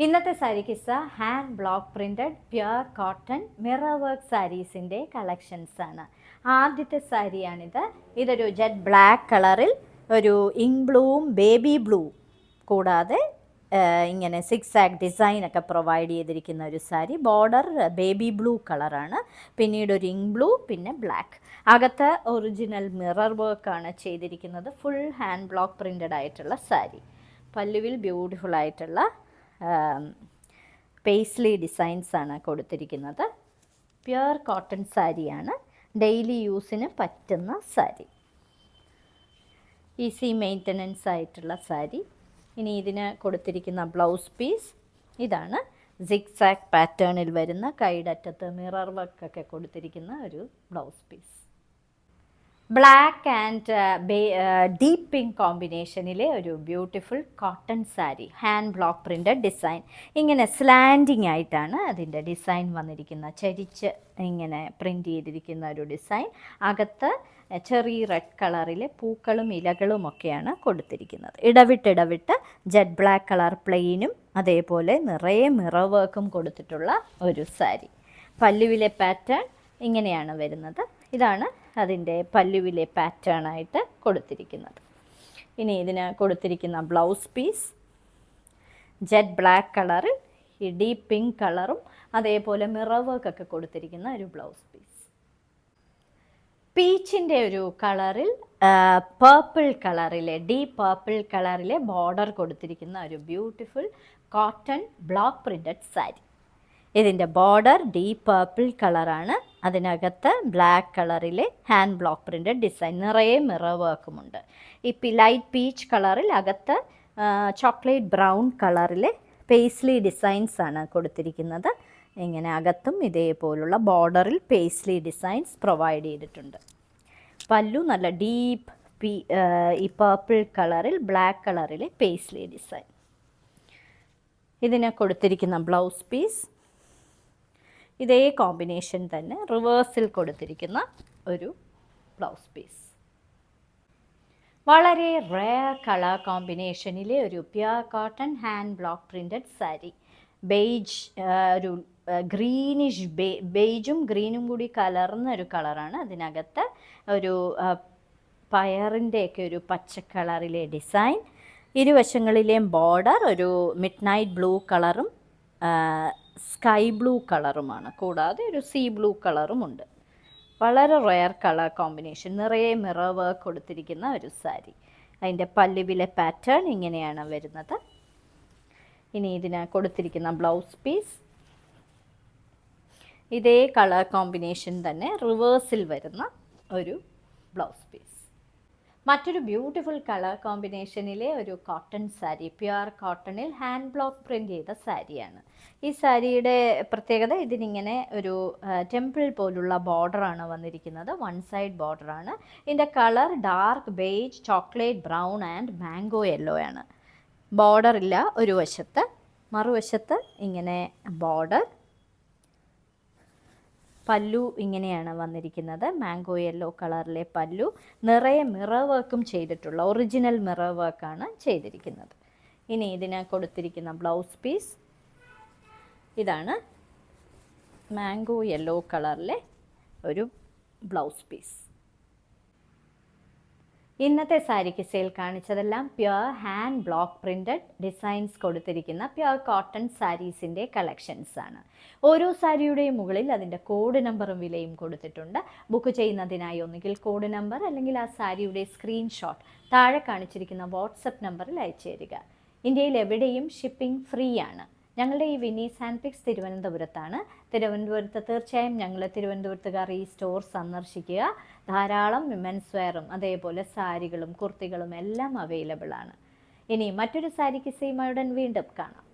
ഇന്നത്തെ സാരി കിസ്സ hand block printed pure cotton mirror work സാരീസിൻ്റെ കളക്ഷൻസ് ആണ്. ആദ്യത്തെ സാരിയാണിത്. ഇതൊരു ജെറ്റ് ബ്ലാക്ക് കളറിൽ ഒരു ഇങ്ക് ബ്ലൂവും ബേബി ബ്ലൂ കൂടാതെ ഇങ്ങനെ സിക്സ് ആക്ക് ഡിസൈനൊക്കെ പ്രൊവൈഡ് ചെയ്തിരിക്കുന്ന ഒരു സാരി. ബോർഡർ ബേബി ബ്ലൂ കളറാണ്, പിന്നീട് ഒരു ഇങ്ക് ബ്ലൂ, പിന്നെ ബ്ലാക്ക്. അകത്ത് ഒറിജിനൽ മിറർ വർക്കാണ് ചെയ്തിരിക്കുന്നത്. ഫുൾ ഹാൻഡ് ബ്ലോക്ക് പ്രിൻറ്റഡ് ആയിട്ടുള്ള സാരി. പല്ലുവിൽ ബ്യൂട്ടിഫുൾ ആയിട്ടുള്ള പേസ്ലി ഡിസൈൻസ് ആണ് കൊടുത്തിരിക്കുന്നത്. പ്യുർ കോട്ടൺ സാരിയാണ്, ഡെയിലി യൂസിന് പറ്റുന്ന സാരി, ഈസി മെയിൻ്റനൻസ് ആയിട്ടുള്ള സാരി. ഇനി ഇതിന് കൊടുത്തിരിക്കുന്ന ബ്ലൗസ് പീസ് ഇതാണ്. സിക്സാക്ക് പാറ്റേണിൽ വരുന്ന കൈടറ്റത്ത് മിറർ വർക്കൊക്കെ കൊടുത്തിരിക്കുന്ന ഒരു blouse piece. Black and deep pink കോമ്പിനേഷനിലെ ഒരു beautiful cotton sari, hand block printed design. ഇങ്ങനെ സ്ലാൻഡിങ് ആയിട്ടാണ് അതിൻ്റെ ഡിസൈൻ വന്നിരിക്കുന്നത്, ചരിച്ച് ഇങ്ങനെ പ്രിൻ്റ് ചെയ്തിരിക്കുന്ന ഒരു ഡിസൈൻ. അകത്ത് ചെറിയ റെഡ് കളറിലെ പൂക്കളും ഇലകളും ഒക്കെയാണ് കൊടുത്തിരിക്കുന്നത്. ഇടവിട്ട് ജെറ്റ് ബ്ലാക്ക് കളർ പ്ലെയിനും അതേപോലെ നിറയെ മിറർ വർക്കും കൊടുത്തിട്ടുള്ള ഒരു സാരി. പല്ലുവിലെ പാറ്റേൺ ഇങ്ങനെയാണ് വരുന്നത്. ഇതാണ് അതിൻ്റെ പല്ലുവിലെ പാറ്റേൺ ആയിട്ട് കൊടുത്തിരിക്കുന്നത്. ഇനി ഇതിന് കൊടുത്തിരിക്കുന്ന ബ്ലൗസ് പീസ് ജെറ്റ് ബ്ലാക്ക് കളറിൽ ഈ ഡീപ്പ് പിങ്ക് കളറും അതേപോലെ മിറർ വർക്കൊക്കെ കൊടുത്തിരിക്കുന്ന ഒരു ബ്ലൗസ് പീസ്. പീച്ചിൻ്റെ ഒരു കളറിൽ പേർപ്പിൾ കളറിലെ ഡീപ്പ് പേർപ്പിൾ കളറിലെ ബോർഡർ കൊടുത്തിരിക്കുന്ന ഒരു beautiful cotton block printed sari. ഇതിൻ്റെ ബോർഡർ ഡീപ്പ് പേർപ്പിൾ കളറാണ്, അതിനകത്ത് ബ്ലാക്ക് കളറിലെ ഹാൻഡ് ബ്ലോക്ക് പ്രിൻറ്റഡ് ഡിസൈൻ, നിറയെ മിറർ വർക്കുമുണ്ട്. ഈ ലൈറ്റ് പീച്ച് കളറിൽ അകത്ത് ചോക്ലേറ്റ് ബ്രൗൺ കളറിലെ പേസ്ലി ഡിസൈൻസ് ആണ് കൊടുത്തിരിക്കുന്നത്. ഇങ്ങനെ അകത്തും ഇതേപോലുള്ള ബോർഡറിൽ പേസ്ലി ഡിസൈൻസ് പ്രൊവൈഡ് ചെയ്തിട്ടുണ്ട്. പല്ലു നല്ല ഡീപ്പ് ഈ പേർപ്പിൾ കളറിൽ ബ്ലാക്ക് കളറിലെ പേസ്ലി ഡിസൈൻ. ഇതിന് കൊടുത്തിരിക്കുന്ന ബ്ലൗസ് പീസ് ഇതേ കോമ്പിനേഷൻ തന്നെ റിവേഴ്സിൽ കൊടുത്തിരിക്കുന്ന ഒരു ബ്ലൗസ് പീസ്. വളരെ റെയർ കളർ കോമ്പിനേഷനിലെ ഒരു pure cotton hand block printed sari. Beige ഒരു ഗ്രീനിഷ് ബെയ്ജും ഗ്രീനും കൂടി കലർന്ന ഒരു കളറാണ്. അതിനകത്ത് ഒരു പയറിൻ്റെയൊക്കെ ഒരു പച്ച കളറിലെ ഡിസൈൻ. ഇരുവശങ്ങളിലെയും ബോർഡർ ഒരു മിഡ് നൈറ്റ് ബ്ലൂ കളറും സ്കൈ ബ്ലൂ കളറുമാണ്, കൂടാതെ ഒരു സീ ബ്ലൂ കളറുമുണ്ട്. വളരെ റെയർ കളർ കോമ്പിനേഷൻ, നിറയെ മിറർ വർക്ക് കൊടുത്തിരിക്കുന്ന ഒരു സാരി. അതിൻ്റെ പല്ലുവിലെ പാറ്റേൺ ഇങ്ങനെയാണ് വരുന്നത്. ഇനി ഇതിന് കൊടുത്തിരിക്കുന്ന ബ്ലൗസ് പീസ് ഇതേ കളർ കോമ്പിനേഷൻ തന്നെ റിവേഴ്സിൽ വരുന്ന ഒരു ബ്ലൗസ് പീസ്. മറ്റൊരു ബ്യൂട്ടിഫുൾ കളർ കോമ്പിനേഷനിലെ ഒരു കോട്ടൺ സാരി, പ്യുർ കോട്ടണിൽ ഹാൻഡ് ബ്ലോക്ക് പ്രിൻ്റ് ചെയ്ത സാരിയാണ്. ഈ സാരിയുടെ പ്രത്യേകത ഇതിനിങ്ങനെ ഒരു ടെമ്പിൾ പോലുള്ള ബോർഡറാണ് വന്നിരിക്കുന്നത്, വൺ സൈഡ് ബോർഡറാണ്. ഇതിൻ്റെ colour dark beige, chocolate brown and mango yellow ആണ്. ബോർഡർ ഇല്ല ഒരു വശത്ത്, മറുവശത്ത് ഇങ്ങനെ ബോർഡർ. പല്ലു ഇങ്ങനെയാണ് വന്നിരിക്കുന്നത്, മാംഗോ യെല്ലോ കളറിലെ പല്ലു. നിറയെ മിറർ വർക്കും ചെയ്തിട്ടുള്ള ഒറിജിനൽ മിറർ വർക്കാണ് ചെയ്തിരിക്കുന്നത്. ഇനി ഇതിന് കൊടുത്തിരിക്കുന്ന ബ്ലൗസ് പീസ് ഇതാണ്, മാംഗോ യെല്ലോ കളറിലെ ഒരു ബ്ലൗസ് പീസ്. ഇന്നത്തെ സാരിക്ക് സെയിൽ കാണിച്ചതെല്ലാം pure hand block printed designs കൊടുത്തിരിക്കുന്ന പ്യുർ കോട്ടൺ സാരീസിൻ്റെ കളക്ഷൻസ് ആണ്. ഓരോ സാരിയുടെയും മുകളിൽ അതിൻ്റെ കോഡ് നമ്പറും വിലയും കൊടുത്തിട്ടുണ്ട്. ബുക്ക് ചെയ്യുന്നതിനായി ഒന്നുകിൽ കോഡ് നമ്പർ അല്ലെങ്കിൽ ആ സാരിയുടെ സ്ക്രീൻഷോട്ട് താഴെ കാണിച്ചിരിക്കുന്ന വാട്സപ്പ് നമ്പറിൽ അയച്ചു തരിക. ഇന്ത്യയിൽ എവിടെയും ഷിപ്പിംഗ് ഫ്രീ ആണ്. ഞങ്ങളുടെ ഈ വിനീസ് ഹാൻഡ് പിക്സ് തിരുവനന്തപുരത്താണ്. തിരുവനന്തപുരത്ത് തീർച്ചയായും ഞങ്ങൾ തിരുവനന്തപുരത്തുകാർ ഈ സ്റ്റോർ സന്ദർശിക്കുക. ധാരാളം വിമൻസ് വെയറും അതേപോലെ സാരികളും കുർത്തികളും എല്ലാം അവൈലബിൾ ആണ്. ഇനി മറ്റൊരു സാരി കിസ്സയുമായി ഉടൻ വീണ്ടും കാണാം.